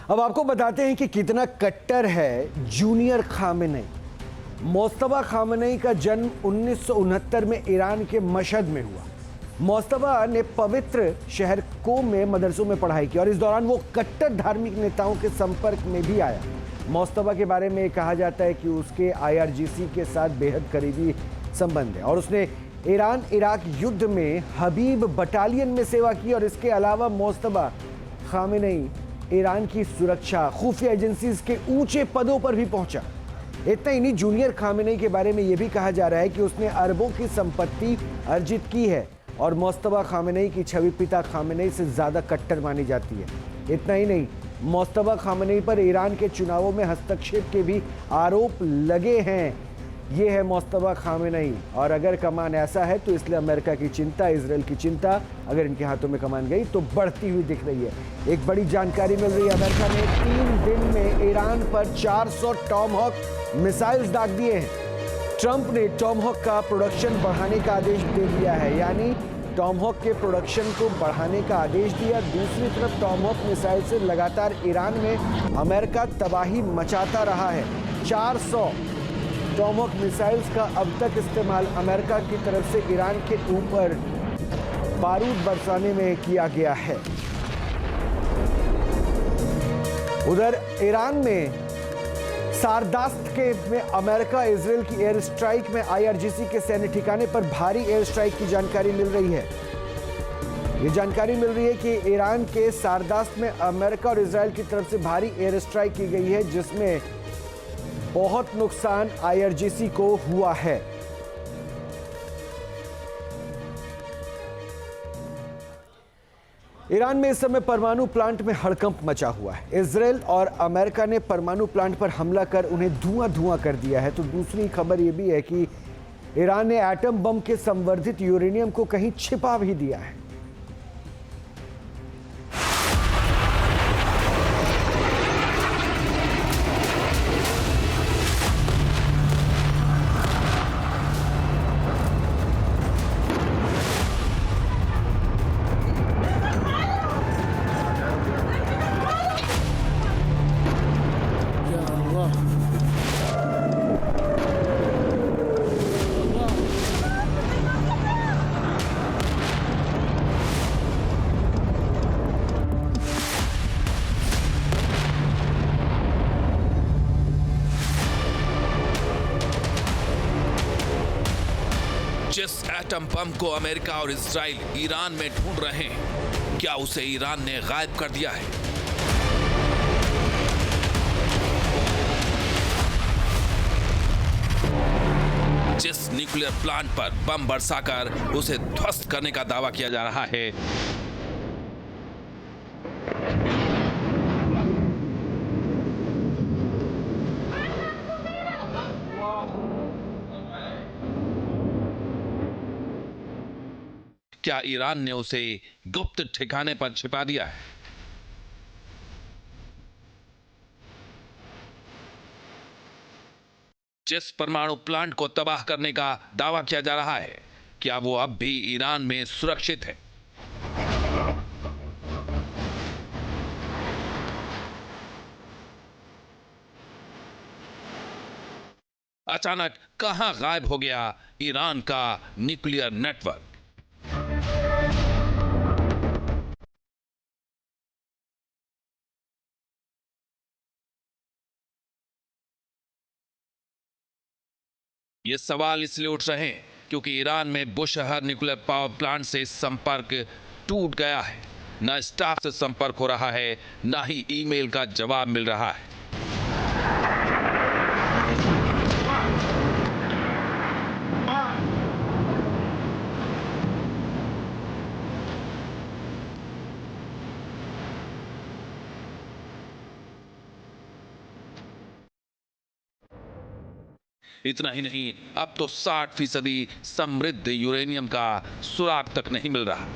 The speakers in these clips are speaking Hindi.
अब आपको बताते हैं कि कितना कट्टर है जूनियर खामेनेई। मोस्तफा खामेनेई का जन्म 1969 में ईरान के मशहद में हुआ। मोस्तफा ने पवित्र शहर कोम में मदरसों में पढ़ाई की और इस दौरान वो कट्टर धार्मिक नेताओं के संपर्क में भी आया। मोस्तफा के बारे में कहा जाता है कि उसके IRGC के साथ बेहद करीबी संबंध है और उसने ईरान इराक युद्ध में हबीब बटालियन में सेवा की। और इसके अलावा मोस्तफा खामेनेई ईरान की सुरक्षा खुफिया एजेंसीज के ऊंचे पदों पर भी पहुंचा। इतना ही नहीं, जूनियर खामेनेई के बारे में यह भी कहा जा रहा है कि उसने अरबों की संपत्ति अर्जित की है और मोस्तफा खामेनेई की छवि पिता खामेनेई से ज्यादा कट्टर मानी जाती है। इतना ही नहीं, मोस्तफा खामेनेई पर ईरान के चुनावों में हस्तक्षेप के भी आरोप लगे हैं। ये है मोस्तफा खामेनेई और अगर कमान ऐसा है तो इसलिए अमेरिका की चिंता, इजराइल की चिंता अगर इनके हाथों में कमान गई तो बढ़ती हुई दिख रही है। एक बड़ी जानकारी मिल रही है, अमेरिका ने 3 दिन में ईरान पर 400 टॉमहॉक मिसाइल्स दाग दिए हैं। ट्रंप ने टॉमहॉक का प्रोडक्शन बढ़ाने का आदेश दे दिया है, यानी टॉमहॉक के प्रोडक्शन को बढ़ाने का आदेश दिया। दूसरी तरफ टॉमहॉक मिसाइल से लगातार ईरान में अमेरिका तबाही मचाता रहा है। 400 टॉमहॉक मिसाइल्स का अब तक इस्तेमाल अमेरिका की तरफ से ईरान के ऊपर बारूद बरसाने में किया गया है। उधर ईरान में सारदास्त के में अमेरिका इजराइल की एयर स्ट्राइक में IRGC के सैन्य ठिकाने पर भारी एयर स्ट्राइक की जानकारी मिल रही है। ये जानकारी मिल रही है कि ईरान के सारदास्त में अमेरिका और इजराइल की तरफ से भारी एयर स्ट्राइक की गई है, जिसमें बहुत नुकसान IRGC को हुआ है। ईरान में इस समय परमाणु प्लांट में हड़कंप मचा हुआ है। इजराइल और अमेरिका ने परमाणु प्लांट पर हमला कर उन्हें धुआं कर दिया है। तो दूसरी खबर यह भी है कि ईरान ने एटम बम के संवर्धित यूरेनियम को कहीं छिपा भी दिया है। जिस एटम बम को अमेरिका और इजराइल ईरान में ढूंढ रहे हैं, क्या उसे ईरान ने गायब कर दिया है? जिस न्यूक्लियर प्लांट पर बम बरसाकर उसे ध्वस्त करने का दावा किया जा रहा है, क्या ईरान ने उसे गुप्त ठिकाने पर छिपा दिया है? जिस परमाणु प्लांट को तबाह करने का दावा किया जा रहा है, क्या वो अब भी ईरान में सुरक्षित है? अचानक कहां गायब हो गया ईरान का न्यूक्लियर नेटवर्क? ये सवाल इसलिए उठ रहे हैं क्योंकि ईरान में बुशहर न्यूक्लियर पावर प्लांट से संपर्क टूट गया है। न स्टाफ से संपर्क हो रहा है, न ही ईमेल का जवाब मिल रहा है। इतना ही नहीं, अब तो 60% समृद्ध यूरेनियम का सुराग तक नहीं मिल रहा।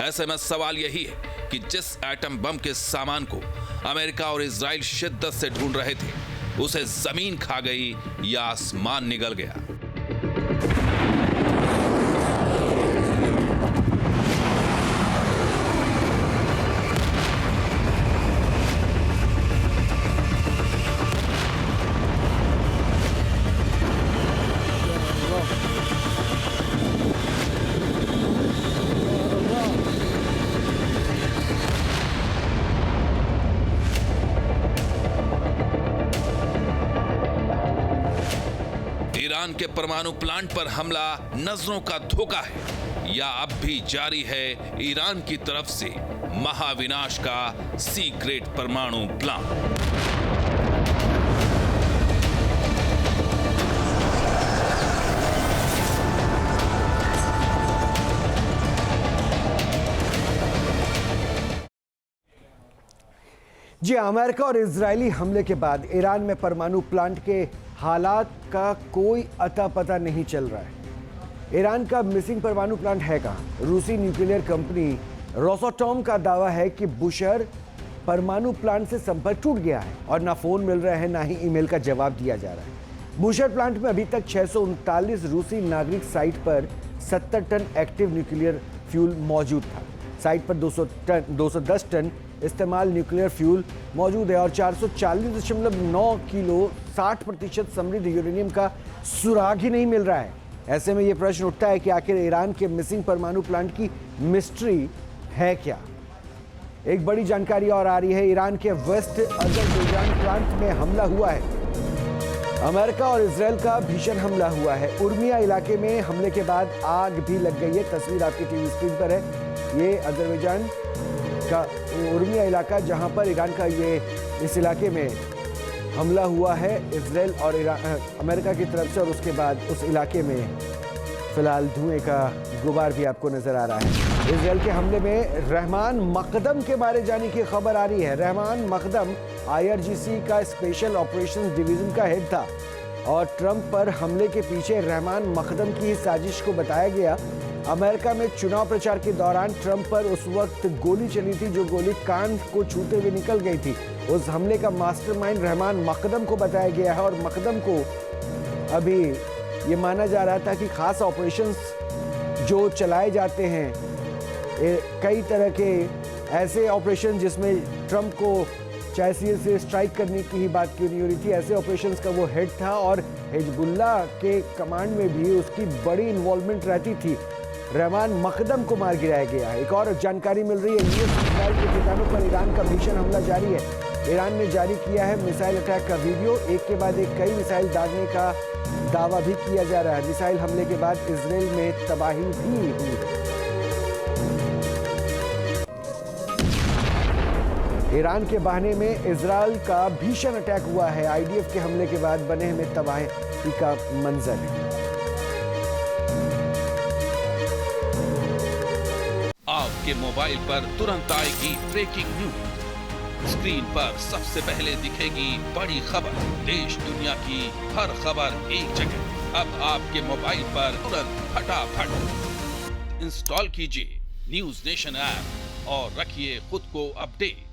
ऐसे में सवाल यही है कि जिस एटम बम के सामान को अमेरिका और इजराइल शिद्दत से ढूंढ रहे थे, उसे जमीन खा गई या आसमान निगल गया। ईरान के परमाणु प्लांट पर हमला नजरों का धोखा है या अब भी जारी है ईरान की तरफ से महाविनाश का सीक्रेट परमाणु प्लांट। जी, अमेरिका और इजरायली हमले के बाद ईरान में परमाणु प्लांट के हालात का कोई अता पता नहीं चल रहा है। ईरान का मिसिंग परमाणु प्लांट है कहां? रूसी न्यूक्लियर कंपनी रोसाटॉम का दावा है कि बुशहर परमाणु प्लांट से संपर्क टूट गया है और ना फोन मिल रहा है, ना ही ईमेल का जवाब दिया जा रहा है। बुशहर प्लांट में अभी तक 639 रूसी नागरिक साइट पर 70 टन एक्टिव न्यूक्लियर फ्यूल मौजूद था। साइट पर 210 टन इस्तेमाल न्यूक्लियर फ्यूल मौजूद है और 440.9 किलो 60% समृद्ध यूरेनियम का सुराग ही नहीं मिल रहा है। ऐसे में यह प्रश्न उठता है कि आखिर ईरान के मिसिंग परमाणु प्लांट की मिस्ट्री है क्या? एक बड़ी जानकारी और आ रही है, ईरान के वेस्ट अजरबैजान प्रांत में हमला हुआ है। अमेरिका और इजराइल का भीषण हमला हुआ है। उर्मिया इलाके में हमले के बाद आग भी लग गई है। तस्वीर आपकी टीवी स्क्रीन पर है। ये अजरबैजान का उर्मिया इलाका, जहां पर ईरान का इस इलाके में हमला हुआ है इजराइल और अमेरिका की तरफ से, और उसके बाद उस इलाके में फिलहाल धुएं का गुबार भी आपको नजर आ रहा है। इजराइल के हमले में रहमान मकदम के मारे जाने की खबर आ रही है। रहमान मकदम IRGC का स्पेशल ऑपरेशंस डिवीजन का हेड था और ट्रंप पर हमले के पीछे रहमान मकदम की ही साजिश को बताया गया। अमेरिका में चुनाव प्रचार के दौरान ट्रंप पर उस वक्त गोली चली थी, जो गोली कान को छूते हुए निकल गई थी। उस हमले का मास्टरमाइंड रहमान मकदम को बताया गया है और मकदम को अभी ये माना जा रहा था कि खास ऑपरेशंस जो चलाए जाते हैं, कई तरह के ऐसे ऑपरेशन जिसमें ट्रंप को चाहे से स्ट्राइक करने की ही बात क्यों नहीं हो रही थी, ऐसे ऑपरेशंस का वो हेड था और हिजबुल्लाह के कमांड में भी उसकी बड़ी इन्वॉल्वमेंट रहती थी। रहमान मकदम को मार गिराया गया है। एक और जानकारी मिल रही है, इजराइल के ठिकानों पर ईरान का भीषण हमला जारी है। ईरान ने जारी किया है मिसाइल अटैक का वीडियो। एक के बाद एक कई मिसाइल दागने का दावा भी किया जा रहा है। मिसाइल हमले के बाद इजराइल में तबाही भी हुई है। ईरान के बहाने में इजराइल का भीषण अटैक हुआ है। IDF के हमले के बाद बने में तबाही का मंजर है। आपके मोबाइल पर तुरंत आएगी ब्रेकिंग न्यूज। स्क्रीन पर सबसे पहले दिखेगी बड़ी खबर। देश दुनिया की हर खबर एक जगह। अब आपके मोबाइल पर तुरंत फटाफट इंस्टॉल कीजिए न्यूज नेशन ऐप और रखिए खुद को अपडेट।